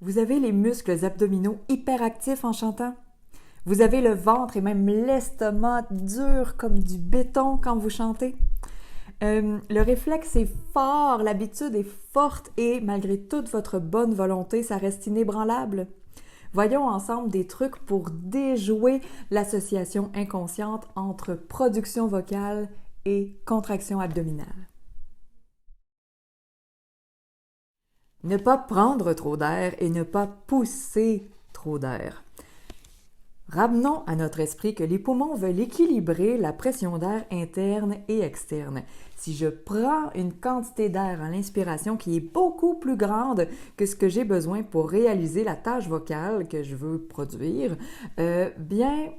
Vous avez les muscles abdominaux hyperactifs en chantant? Vous avez le ventre et même l'estomac dur comme du béton quand vous chantez? Le réflexe est fort, l'habitude est forte et malgré toute votre bonne volonté, ça reste inébranlable. Voyons ensemble des trucs pour déjouer l'association inconsciente entre production vocale et contraction abdominale. Ne pas prendre trop d'air et ne pas pousser trop d'air. Ramenons à notre esprit que les poumons veulent équilibrer la pression d'air interne et externe. Si je prends une quantité d'air à l'inspiration qui est beaucoup plus grande que ce que j'ai besoin pour réaliser la tâche vocale que je veux produire, bien,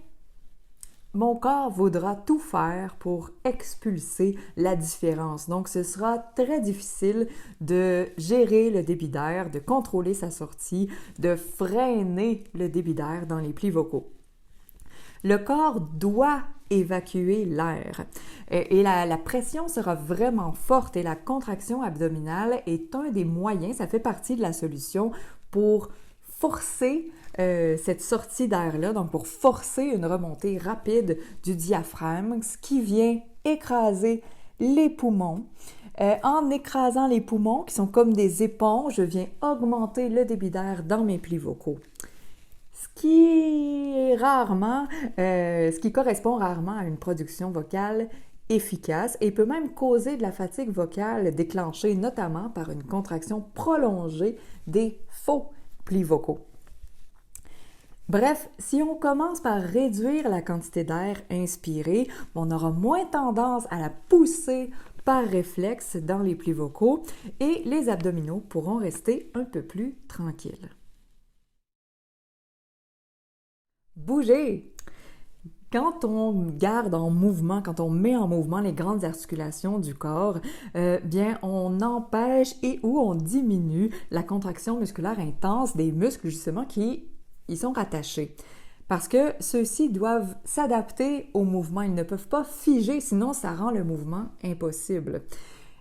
mon corps voudra tout faire pour expulser la différence. Donc, ce sera très difficile de gérer le débit d'air, de contrôler sa sortie, de freiner le débit d'air dans les plis vocaux. Le corps doit évacuer l'air et la pression sera vraiment forte et la contraction abdominale est un des moyens, ça fait partie de la solution pour forcer cette sortie d'air-là, donc pour forcer une remontée rapide du diaphragme, ce qui vient écraser les poumons. En écrasant les poumons, qui sont comme des éponges, je viens augmenter le débit d'air dans mes plis vocaux. Ce qui correspond rarement à une production vocale efficace et peut même causer de la fatigue vocale déclenchée notamment par une contraction prolongée des faux plis vocaux. Bref, si on commence par réduire la quantité d'air inspiré, on aura moins tendance à la pousser par réflexe dans les plis vocaux et les abdominaux pourront rester un peu plus tranquilles. Bouger! Quand on garde en mouvement, quand on met en mouvement les grandes articulations du corps, bien on empêche et ou on diminue la contraction musculaire intense des muscles justement qui y sont rattachés. Parce que ceux-ci doivent s'adapter au mouvement, ils ne peuvent pas figer, sinon ça rend le mouvement impossible.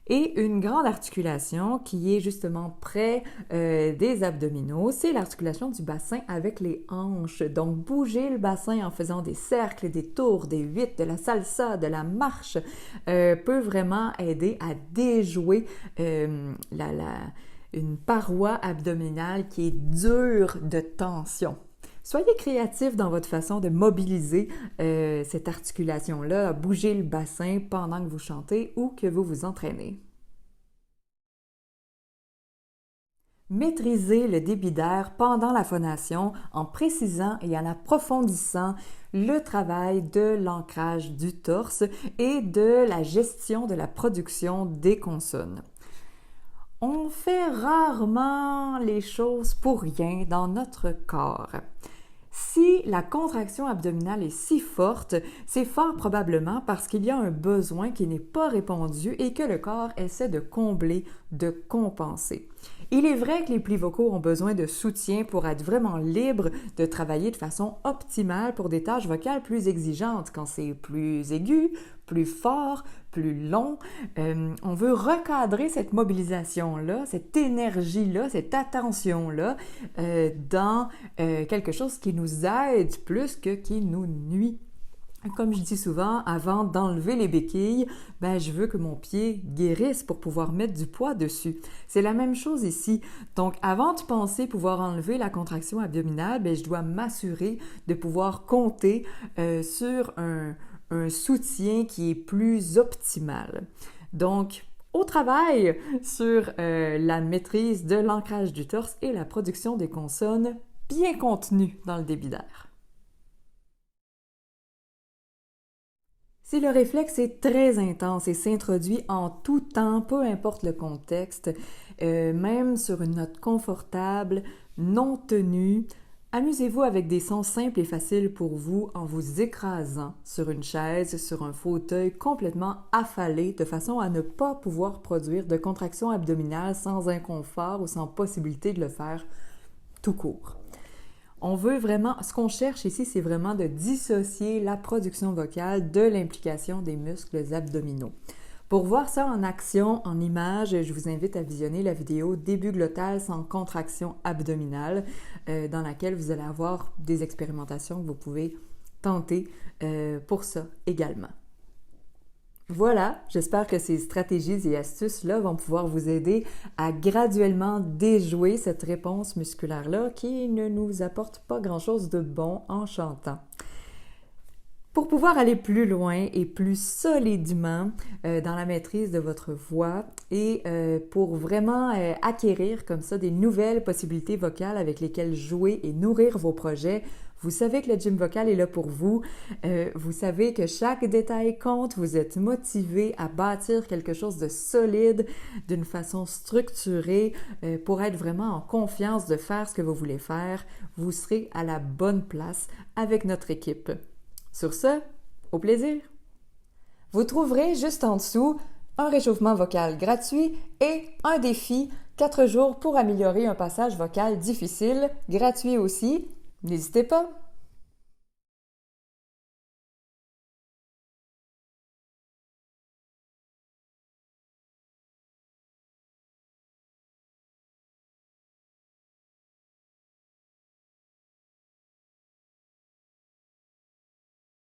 Et une grande articulation qui est justement près des abdominaux, c'est l'articulation du bassin avec les hanches. Donc, bouger le bassin en faisant des cercles, des tours, des 8, de la salsa, de la marche, peut vraiment aider à déjouer une paroi abdominale qui est dure de tension. Soyez créatif dans votre façon de mobiliser cette articulation-là, bouger le bassin pendant que vous chantez ou que vous vous entraînez. Maîtrisez le débit d'air pendant la phonation en précisant et en approfondissant le travail de l'ancrage du torse et de la gestion de la production des consonnes. On fait rarement les choses pour rien dans notre corps. Si la contraction abdominale est si forte, c'est fort probablement parce qu'il y a un besoin qui n'est pas répondu et que le corps essaie de combler, de compenser. Il est vrai que les plis vocaux ont besoin de soutien pour être vraiment libres de travailler de façon optimale pour des tâches vocales plus exigeantes. Quand c'est plus aigu, plus fort, plus long, on veut recadrer cette mobilisation-là, cette énergie-là, cette attention-là dans quelque chose qui nous aide plus que qui nous nuit. Comme je dis souvent, avant d'enlever les béquilles, je veux que mon pied guérisse pour pouvoir mettre du poids dessus. C'est la même chose ici. Donc, avant de penser pouvoir enlever la contraction abdominale, je dois m'assurer de pouvoir compter sur un soutien qui est plus optimal. Donc, au travail sur la maîtrise de l'ancrage du torse et la production des consonnes bien contenues dans le débit d'air. Si le réflexe est très intense et s'introduit en tout temps, peu importe le contexte, même sur une note confortable, non tenue, amusez-vous avec des sons simples et faciles pour vous en vous écrasant sur une chaise, sur un fauteuil complètement affalé de façon à ne pas pouvoir produire de contraction abdominale sans inconfort ou sans possibilité de le faire tout court. Ce qu'on cherche ici, c'est vraiment de dissocier la production vocale de l'implication des muscles abdominaux. Pour voir ça en action, en images, je vous invite à visionner la vidéo Début glottal sans contraction abdominale, dans laquelle vous allez avoir des expérimentations que vous pouvez tenter pour ça également. Voilà, j'espère que ces stratégies et astuces-là vont pouvoir vous aider à graduellement déjouer cette réponse musculaire-là qui ne nous apporte pas grand-chose de bon en chantant. Pour pouvoir aller plus loin et plus solidement dans la maîtrise de votre voix et pour vraiment acquérir comme ça des nouvelles possibilités vocales avec lesquelles jouer et nourrir vos projets, vous savez que le gym vocal est là pour vous. Vous savez que chaque détail compte. Vous êtes motivé à bâtir quelque chose de solide d'une façon structurée pour être vraiment en confiance de faire ce que vous voulez faire. Vous serez à la bonne place avec notre équipe. Sur ce, au plaisir! Vous trouverez juste en dessous un réchauffement vocal gratuit et un défi 4 jours pour améliorer un passage vocal difficile, gratuit aussi. N'hésitez pas!